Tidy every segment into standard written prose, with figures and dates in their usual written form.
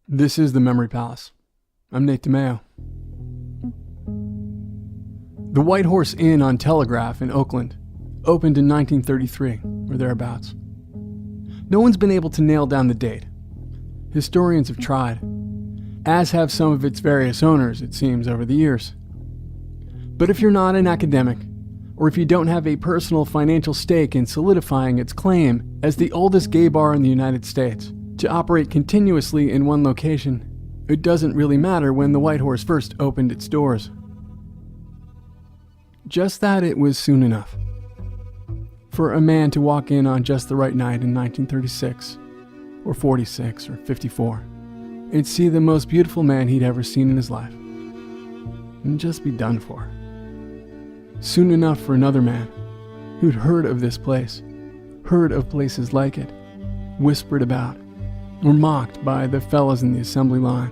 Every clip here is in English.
This is the Memory Palace. I'm Nate DiMeo. The White Horse Inn on Telegraph in Oakland opened in 1933, or thereabouts. No one's been able to nail down the date. Historians have tried, as have some of its various owners, it seems, over the years. But if you're not an academic, or if you don't have a personal financial stake in solidifying its claim as the oldest gay bar in the United States to operate continuously in one location, it doesn't really matter when the White Horse first opened its doors. Just that it was soon enough. For a man to walk in on just the right night in 1936, or 46, or 54, and see the most beautiful man he'd ever seen in his life, and just be done for. Soon enough for another man who'd heard of this place, heard of places like it, whispered about, or mocked by the fellas in the assembly line,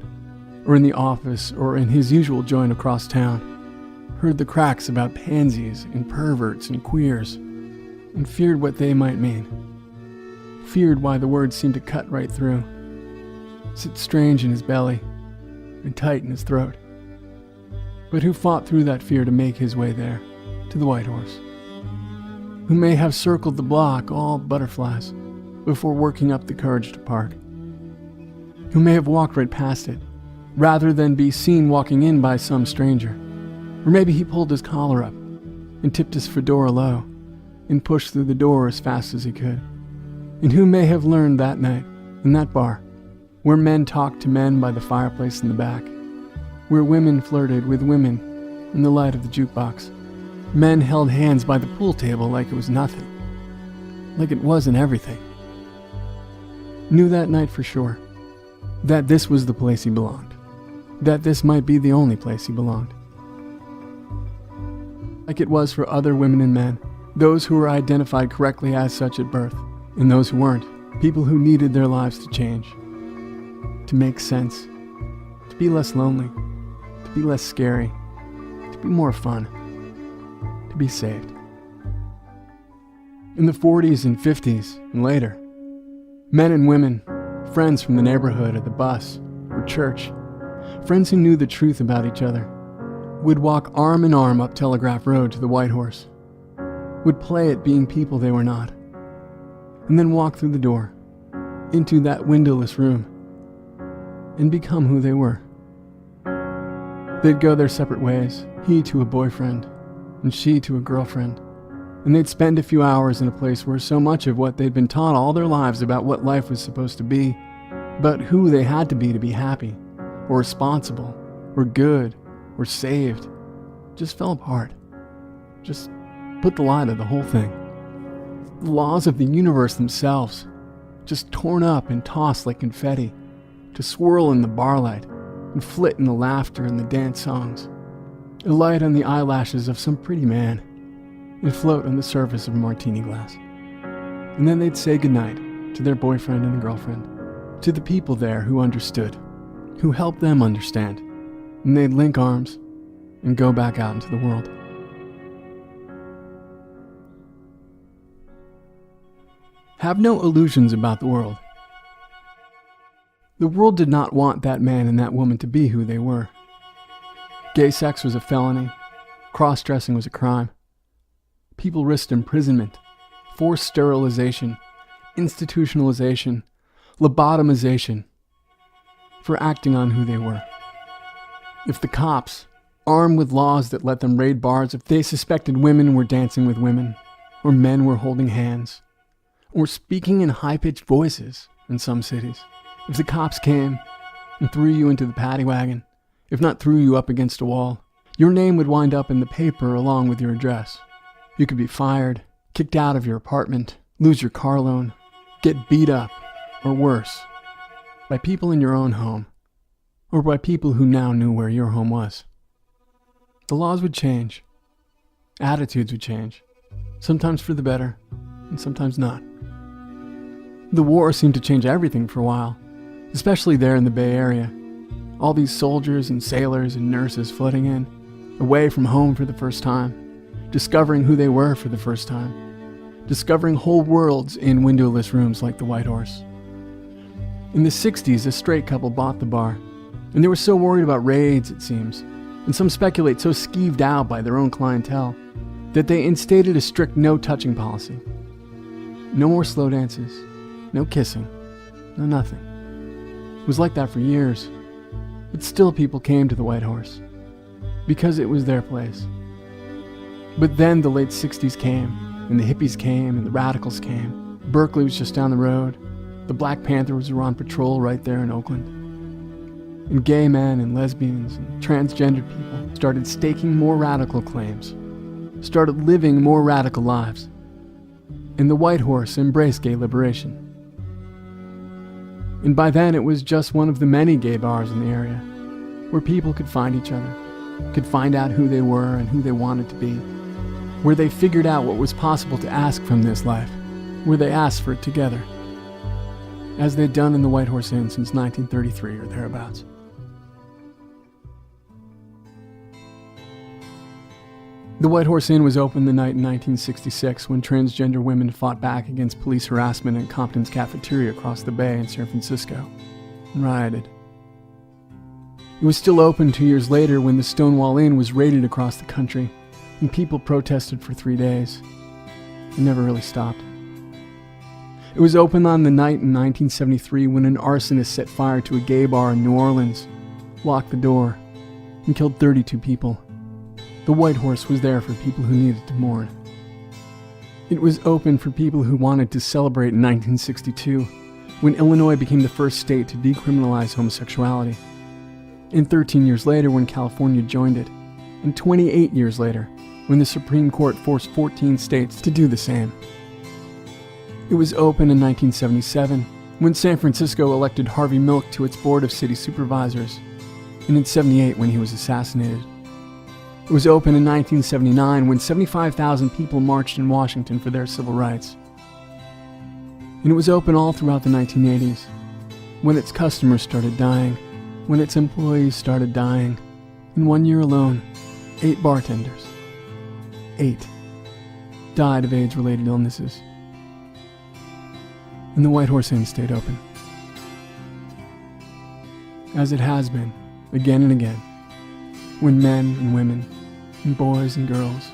or in the office, or in his usual joint across town, heard the cracks about pansies and perverts and queers, and feared what they might mean. Feared why the words seemed to cut right through, sit strange in his belly, and tight in his throat. But who fought through that fear to make his way there, to the White Horse. Who may have circled the block, all butterflies, before working up the courage to park. Who may have walked right past it, rather than be seen walking in by some stranger. Or maybe he pulled his collar up, and tipped his fedora low, and pushed through the door as fast as he could. And who may have learned that night, in that bar, where men talked to men by the fireplace in the back, where women flirted with women in the light of the jukebox, men held hands by the pool table like it was nothing, like it wasn't everything. Knew that night for sure, that this was the place he belonged, that this might be the only place he belonged. Like it was for other women and men, those who were identified correctly as such at birth, and those who weren't, people who needed their lives to change, to make sense, to be less lonely, to be less scary, to be more fun, to be saved. In the 40s and 50s and later, men and women, friends from the neighborhood or the bus or church, friends who knew the truth about each other, would walk arm in arm up Telegraph Road to the White Horse, would play at being people they were not, and then walk through the door, into that windowless room, and become who they were. They'd go their separate ways, he to a boyfriend, and she to a girlfriend, and they'd spend a few hours in a place where so much of what they'd been taught all their lives about what life was supposed to be, but who they had to be happy, or responsible, or good, or saved, just fell apart. Just put the lie to the whole thing. The laws of the universe themselves, just torn up and tossed like confetti, to swirl in the barlight, and flit in the laughter and the dance songs, alight on the eyelashes of some pretty man, and float on the surface of a martini glass. And then they'd say goodnight to their boyfriend and girlfriend, to the people there who understood, who helped them understand, and they'd link arms and go back out into the world. Have no illusions about the world. The world did not want that man and that woman to be who they were. Gay sex was a felony. Cross-dressing was a crime. People risked imprisonment, forced sterilization, institutionalization, lobotomization for acting on who they were. If the cops, armed with laws that let them raid bars if they suspected women were dancing with women, or men were holding hands, or speaking in high-pitched voices in some cities, if the cops came and threw you into the paddy wagon, if not threw you up against a wall, your name would wind up in the paper along with your address. You could be fired, kicked out of your apartment, lose your car loan, get beat up, or worse, by people in your own home, or by people who now knew where your home was. The laws would change. Attitudes would change, sometimes for the better, and sometimes not. The war seemed to change everything for a while, especially there in the Bay Area. All these soldiers and sailors and nurses flooding in, away from home for the first time, discovering who they were for the first time, discovering whole worlds in windowless rooms like the White Horse. In the 60s, a straight couple bought the bar, and they were so worried about raids, it seems, and some speculate so skeeved out by their own clientele, that they instated a strict no-touching policy. No more slow dances, no kissing, no nothing. It was like that for years, but still people came to the White Horse, because it was their place. But then the late 60s came, and the hippies came, and the radicals came. Berkeley was just down the road. The Black Panthers were on patrol right there in Oakland. And gay men and lesbians and transgendered people started staking more radical claims, started living more radical lives. And the White Horse embraced gay liberation. And by then it was just one of the many gay bars in the area, where people could find each other, could find out who they were and who they wanted to be, where they figured out what was possible to ask from this life, where they asked for it together, as they'd done in the White Horse Inn since 1933 or thereabouts. The White Horse Inn was opened the night in 1966 when transgender women fought back against police harassment in Compton's cafeteria across the bay in San Francisco and rioted. It was still open 2 years later when the Stonewall Inn was raided across the country and people protested for 3 days. It never really stopped. It was open on the night in 1973 when an arsonist set fire to a gay bar in New Orleans, locked the door, and killed 32 people. The White Horse was there for people who needed to mourn. It was open for people who wanted to celebrate in 1962, when Illinois became the first state to decriminalize homosexuality, and 13 years later when California joined it, and 28 years later when the Supreme Court forced 14 states to do the same. It was open in 1977 when San Francisco elected Harvey Milk to its board of city supervisors, and in 78 when he was assassinated. It was open in 1979 when 75,000 people marched in Washington for their civil rights. And it was open all throughout the 1980s, when its customers started dying, when its employees started dying. In 1 year alone, 8 bartenders, 8, died of AIDS-related illnesses. And the White Horse Inn stayed open. As it has been, again and again, when men and women, and boys and girls,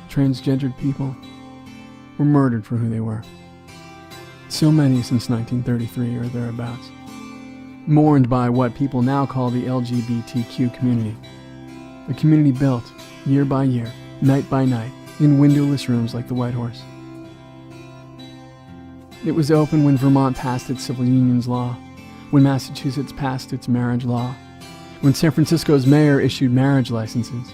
transgendered people, were murdered for who they were. So many since 1933 or thereabouts. Mourned by what people now call the LGBTQ community. A community built, year by year, night by night, in windowless rooms like the White Horse. It was open when Vermont passed its civil unions law, when Massachusetts passed its marriage law, when San Francisco's mayor issued marriage licenses,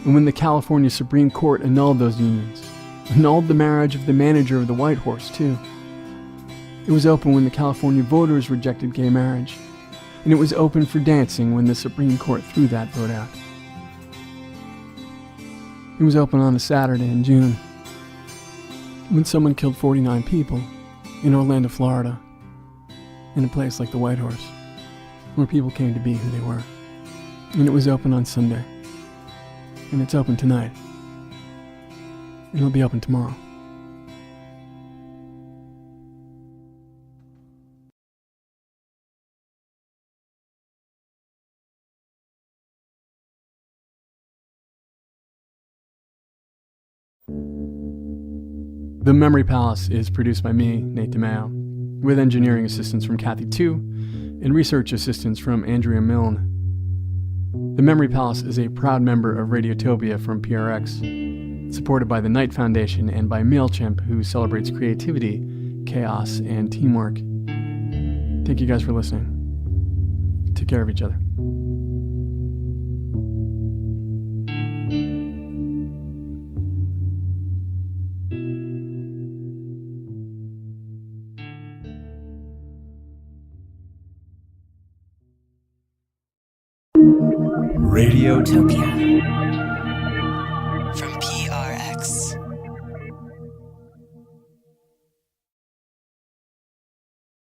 and when the California Supreme Court annulled those unions, annulled the marriage of the manager of the White Horse, too. It was open when the California voters rejected gay marriage, and it was open for dancing when the Supreme Court threw that vote out. It was open on a Saturday in June, when someone killed 49 people in Orlando, Florida, in a place like the White Horse, where people came to be who they were. And it was open on Sunday. And it's open tonight. And it'll be open tomorrow. The Memory Palace is produced by me, Nate DiMeo, with engineering assistance from Kathy Tu and research assistance from Andrea Milne. The Memory Palace is a proud member of Radiotopia from PRX, supported by the Knight Foundation and by MailChimp, who celebrates creativity, chaos, and teamwork. Thank you guys for listening. Take care of each other. Radiotopia.